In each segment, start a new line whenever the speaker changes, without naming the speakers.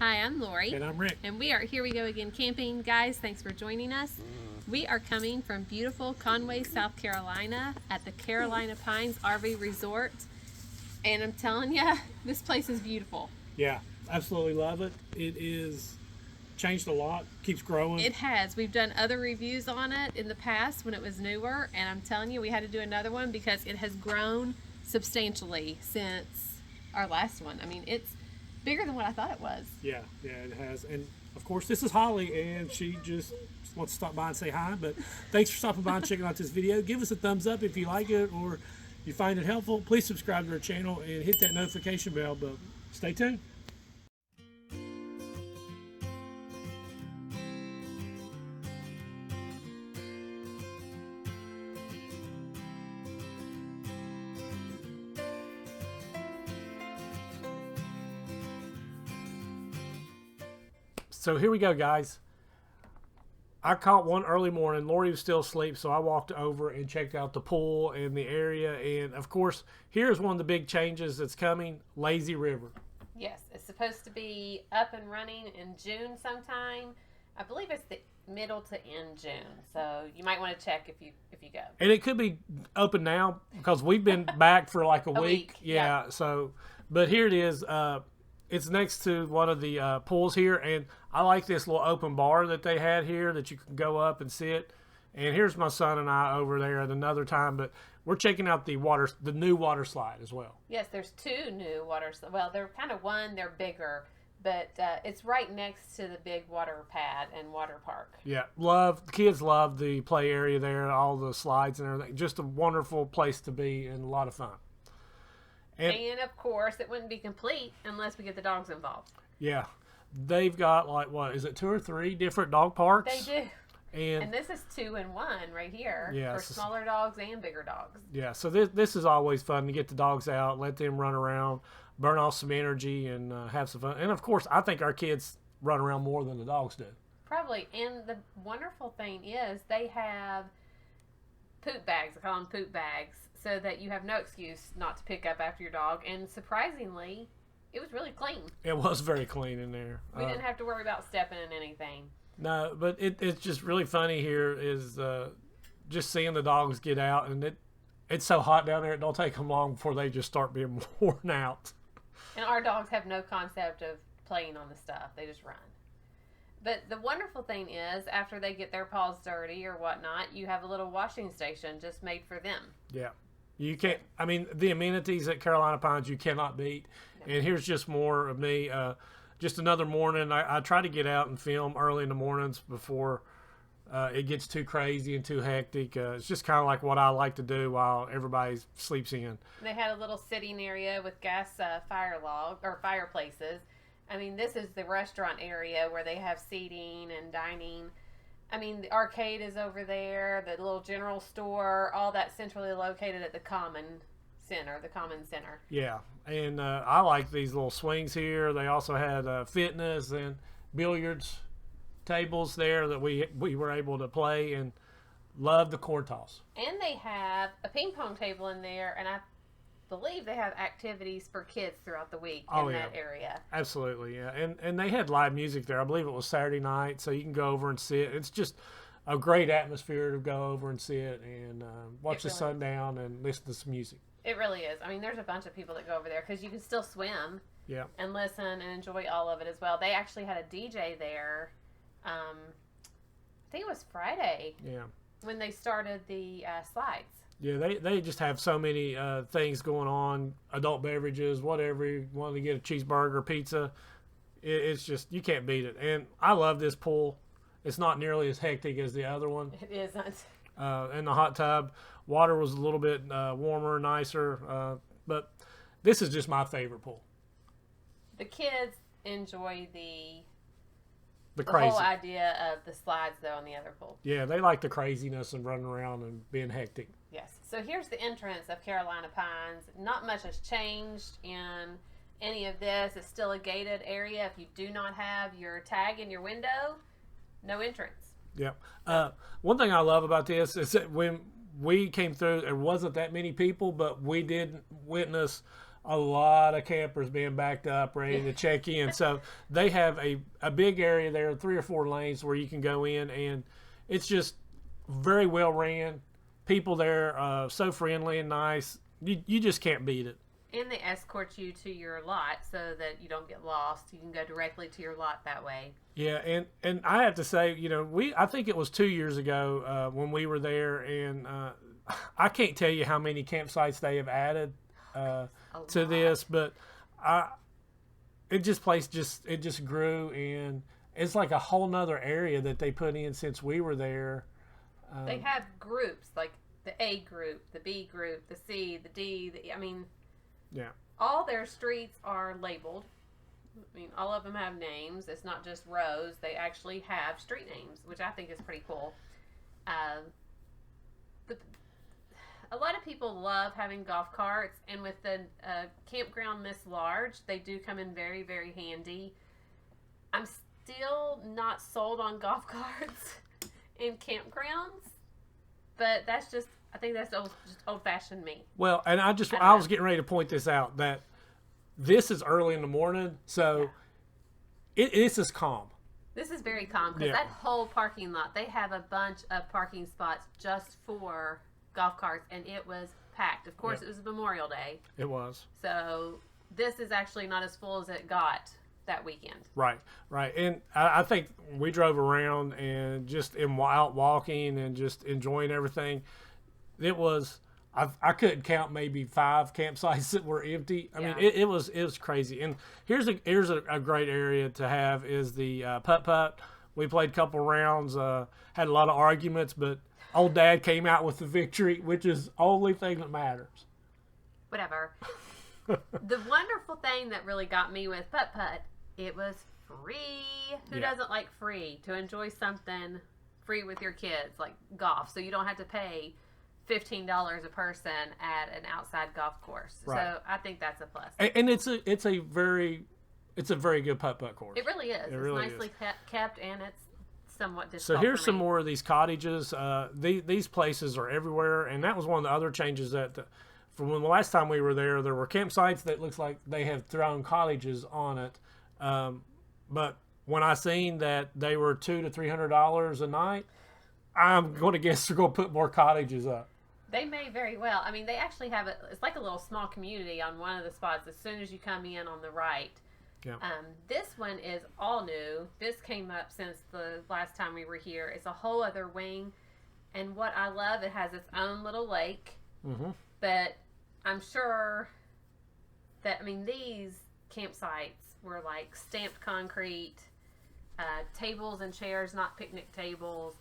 Hi, I'm Lori.
And I'm Rick.
And we are Here We Go Again Camping. Guys, thanks for joining us. We are coming from beautiful Conway, South Carolina at the Carolina Pines RV Resort. And I'm telling you, this place is beautiful.
Yeah, absolutely love it. It is changed a lot, keeps growing.
It has. We've done other reviews on it in the past when it was newer. And I'm telling you, we had to do another one because it has grown substantially since our last one. I mean, it's bigger than what I thought it was.
Yeah, it has. And of course, this is Holly, and she just wants to stop by and say hi. But thanks for stopping by and checking out this video. Give us a thumbs up if you like it or you find it helpful. Please subscribe to our channel and hit that notification bell. But stay tuned. So here we go, guys. I caught one early morning. Lori was still asleep, so I walked over and checked out the pool and the area. And, of course, here's one of the big changes that's coming, Lazy River.
Yes, it's supposed to be up and running in June sometime. I believe it's the middle to end June, so you might want to check if you go.
And it could be open now because we've been back for like a week. Yeah, so, but here it is. It's next to one of the pools here, and I like this little open bar that they had here that you can go up and sit. And here's my son and I over there at another time, but we're checking out the new water slide as well.
Yes, there's two new water slides. Well, they're kind of one, they're bigger, but it's right next to the big water pad and water park.
Yeah, the kids love the play area there, all the slides and everything. Just a wonderful place to be and a lot of fun.
And of course, it wouldn't be complete unless we get the dogs involved.
Yeah. They've got like, what, is it 2 or 3 different dog parks?
They do.
And
this is 2 in 1 right here
for
smaller dogs and bigger dogs.
Yeah, so this is always fun to get the dogs out, let them run around, burn off some energy, and have some fun. And, of course, I think our kids run around more than the dogs do.
Probably. And the wonderful thing is they have poop bags. I call them poop bags. So that you have no excuse not to pick up after your dog. And surprisingly, it was really clean.
It was very clean in there.
We didn't have to worry about stepping in anything.
No, but it's just really funny here is just seeing the dogs get out. And it's so hot down there, it don't take them long before they just start being worn out.
And our dogs have no concept of playing on the stuff. They just run. But the wonderful thing is, after they get their paws dirty or whatnot, you have a little washing station just made for them.
Yeah. You can't, I mean, the amenities at Carolina Pines you cannot beat. No. And here's just more of me. Just another morning. I try to get out and film early in the mornings before it gets too crazy and too hectic. It's just kind of like what I like to do while everybody sleeps in.
They had a little sitting area with gas fireplaces. I mean, this is the restaurant area where they have seating and dining. I mean, the arcade is over there, the little general store, all that centrally located at the Common Center.
Yeah, and I like these little swings here. They also had fitness and billiards tables there that we were able to play, and love the court toss.
And they have a ping pong table in there, and I believe they have activities for kids throughout the week in that area.
Absolutely, yeah. And they had live music there. I believe it was Saturday night, so you can go over and see it. It's just a great atmosphere to go over and see it and watch the sun down and listen to some music.
It really is. I mean, there's a bunch of people that go over there because you can still swim and listen and enjoy all of it as well. They actually had a DJ there. I think it was Friday when they started the slides.
Yeah, they just have so many things going on, adult beverages, whatever. You want to get a cheeseburger, pizza. It's just, you can't beat it. And I love this pool. It's not nearly as hectic as the other one.
It isn't.
And the hot tub, water was a little bit warmer, nicer. But this is just my favorite pool.
The kids enjoy the
crazy
whole idea of the slides, though, on the other pool.
Yeah, they like the craziness and running around and being hectic.
Yes. So here's the entrance of Carolina Pines. Not much has changed in any of this. It's still a gated area. If you do not have your tag in your window, no entrance.
Yep. One thing I love about this is that when we came through, there wasn't that many people, but we did witness a lot of campers being backed up, ready to check in. So they have a big area there, 3 or 4 lanes where you can go in, and it's just very well ran. People there so friendly and nice. You just can't beat it.
And they escort you to your lot so that you don't get lost. You can go directly to your lot that way.
Yeah, and I have to say, I think it was 2 years ago when we were there, and I can't tell you how many campsites they have added to this, but it just grew, and it's like a whole nother area that they put in since we were there.
They have groups like the A group, the B group, the C, the D.
Yeah.
All their streets are labeled. I mean, all of them have names. It's not just roads. They actually have street names, which I think is pretty cool. A lot of people love having golf carts, and with the campground this large, they do come in very, very handy. I'm still not sold on golf carts in campgrounds, but that's just, I think that's just old-fashioned me.
Well, and I was getting ready to point this out, that this is early in the morning, so this is calm.
This is very calm, because that whole parking lot, they have a bunch of parking spots just for golf carts, and it was packed. Of course, it was Memorial Day.
It was.
So this is actually not as full as it got that weekend.
Right. And I think we drove around and just out walking and just enjoying everything. It was, I couldn't count maybe 5 campsites that were empty. I mean, it was crazy. And here's a great area to have is the putt-putt. We played a couple rounds, had a lot of arguments, but old Dad came out with the victory, which is the only thing that matters.
Whatever. The wonderful thing that really got me with putt-putt, it was free. Who doesn't like free? To enjoy something free with your kids, like golf, so you don't have to pay $15 a person at an outside golf course. Right. So I think that's a plus. And
it's a very good putt-putt course.
It really is. It's really nicely kept, and it's somewhat difficult.
So here's some more of these cottages. These places are everywhere, and that was one of the other changes that from the last time we were there were campsites that looks like they have thrown cottages on it. But when I seen that they were $200 to $300 a night, I'm going to guess they're going to put more cottages up.
They may very well. I mean, they actually have it's like a little small community on one of the spots as soon as you come in on the right.
Yeah.
This one is all new. This came up since the last time we were here. It's a whole other wing. And what I love, it has its own little lake.
Mm-hmm.
But I'm sure that, these campsites were like stamped concrete, tables and chairs, not picnic tables.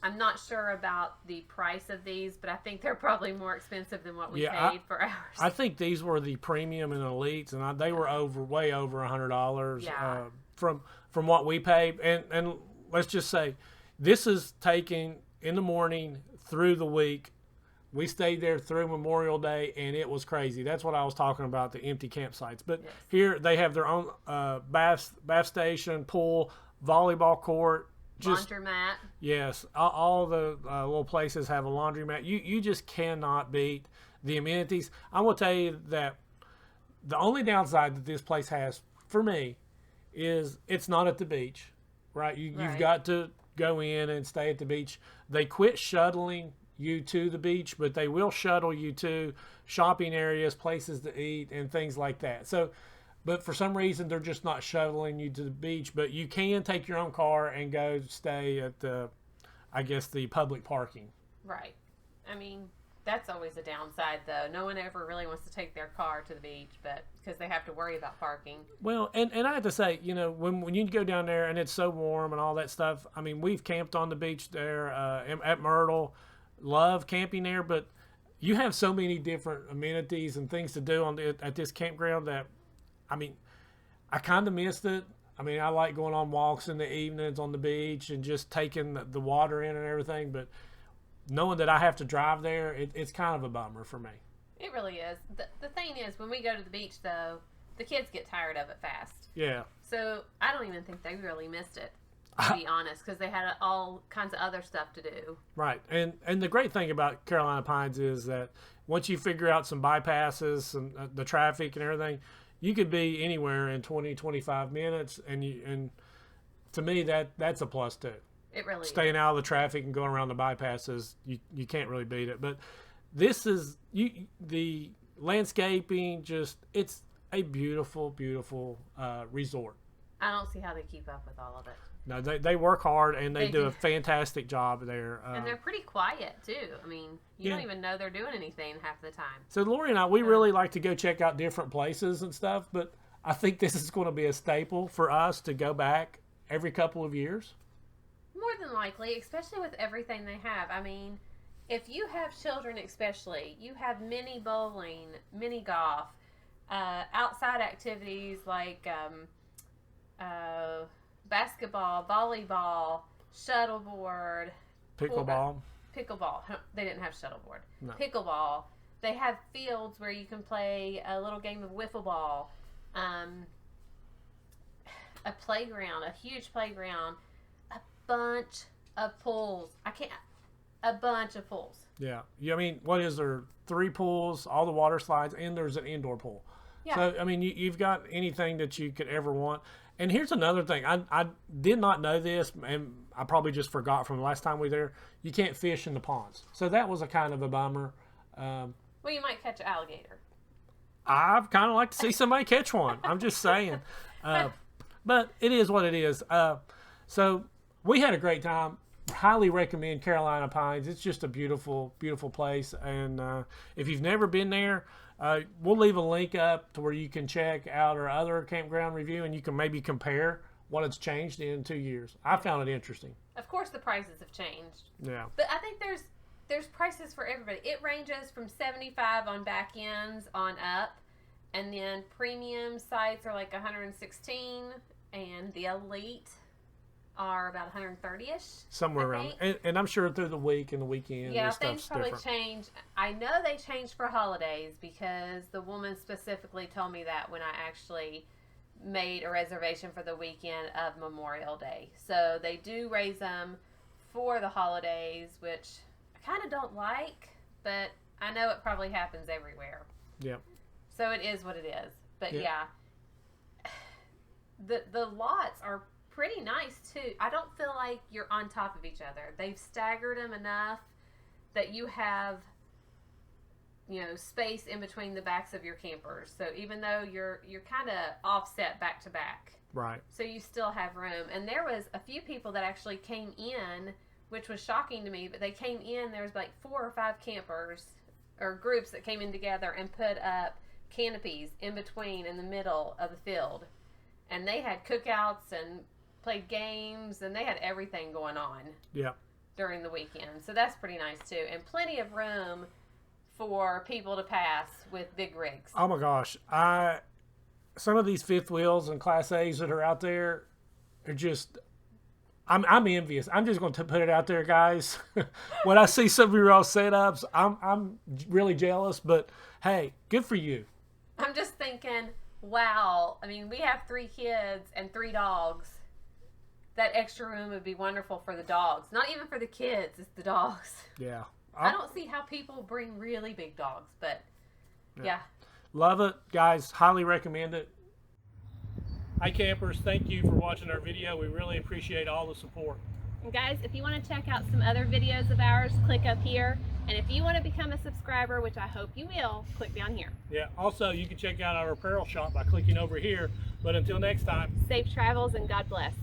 I'm not sure about the price of these, but I think they're probably more expensive than what we paid for ours.
I think these were the premium and elites, and they were way over $100 from what we paid. And let's just say, this is taken in the morning through the week. We stayed there through Memorial Day, and it was crazy. That's what I was talking about, the empty campsites. But here they have their own bath station, pool, volleyball court.
Laundromat.
Yes, all the little places have a laundromat. You just cannot beat the amenities. I'm going to tell you that the only downside that this place has, for me, is it's not at the beach, right? You've got to go in and stay at the beach. They quit shuttling you to the beach, but they will shuttle you to shopping areas, places to eat, and things like that. So, but for some reason, they're just not shuttling you to the beach. But you can take your own car and go stay at the public parking.
Right. That's always a downside, though. No one ever really wants to take their car to the beach, but because they have to worry about parking.
Well, and I have to say, when you go down there and it's so warm and all that stuff, we've camped on the beach there at Myrtle. Love camping there, but you have so many different amenities and things to do at this campground that, I kind of missed it. I like going on walks in the evenings on the beach and just taking the water in and everything, but knowing that I have to drive there, it's kind of a bummer for me.
It really is. The thing is, when we go to the beach, though, the kids get tired of it fast.
Yeah.
So I don't even think they really missed it. to be honest, because they had all kinds of other stuff to do.
Right. And the great thing about Carolina Pines is that once you figure out some bypasses and the traffic and everything, you could be anywhere in 20, 25 minutes. And to me, that's a plus too.
It really
Staying out of the traffic and going around the bypasses, you can't really beat it. But this is the landscaping, it's a beautiful, beautiful resort.
I don't see how they keep up with all of it.
No, they work hard, and they do a fantastic job there.
And they're pretty quiet, too. I mean, you don't even know they're doing anything half the time.
So Lori and I, we really like to go check out different places and stuff, but I think this is going to be a staple for us to go back every couple of years.
More than likely, especially with everything they have. I mean, if you have children especially, you have mini bowling, mini golf, outside activities like basketball, volleyball, shuttleboard,
pickleball.
Pickleball. They didn't have shuttleboard.
No.
Pickleball. They have fields where you can play a little game of wiffle ball. A playground, a huge playground, a bunch of pools. A bunch of pools.
Yeah. I mean, what is there? 3 pools, all the water slides, and there's an indoor pool. Yeah. So, I mean, you've got anything that you could ever want. And here's another thing. I did not know this, and I probably just forgot from the last time we were there. You can't fish in the ponds. So that was a kind of a bummer.
Well, you might catch an alligator.
I'd kind of like to see somebody catch one. I'm just saying. But it is what it is. So we had a great time. Highly recommend Carolina Pines. It's just a beautiful, beautiful place. And if you've never been there, we'll leave a link up to where you can check out our other campground review, and you can maybe compare what it's changed in 2 years. I found it interesting.
Of course, the prices have changed.
Yeah.
But I think there's prices for everybody. It ranges from $75 on back ends on up, and then premium sites are like $116, and the elite are about $130-ish.
Somewhere around. And I'm sure through the week and the weekend.
Yeah, things probably change. I know they changed for holidays because the woman specifically told me that when I actually made a reservation for the weekend of Memorial Day. So they do raise them for the holidays, which I kind of don't like, but I know it probably happens everywhere.
Yeah.
So it is what it is. But yeah, the lots are pretty nice too. I don't feel like you're on top of each other. They've staggered them enough that you have, space in between the backs of your campers. So even though you're kind of offset back to back,
right? So
you still have room. And there was a few people that actually came in, which was shocking to me. But they came in. There was like 4 or 5 campers or groups that came in together and put up canopies in between in the middle of the field, and they had cookouts and played games, and they had everything going on.
Yeah.
During the weekend. So that's pretty nice too. And plenty of room for people to pass with big rigs.
Oh my gosh. Some of these fifth wheels and Class A's that are out there are just, I'm envious. I'm just going to put it out there, guys. When I see some of your all setups, I'm really jealous, but hey, good for you.
I'm just thinking, wow. I mean, we have 3 kids and 3 dogs. That extra room would be wonderful for the dogs. Not even for the kids, it's the dogs.
Yeah.
I don't see how people bring really big dogs, but yeah.
Love it, guys. Highly recommend it. Hi, campers. Thank you for watching our video. We really appreciate all the support.
And guys, if you want to check out some other videos of ours, click up here. And if you want to become a subscriber, which I hope you will, click down here.
Yeah. Also, you can check out our apparel shop by clicking over here. But until next time,
safe travels and God bless.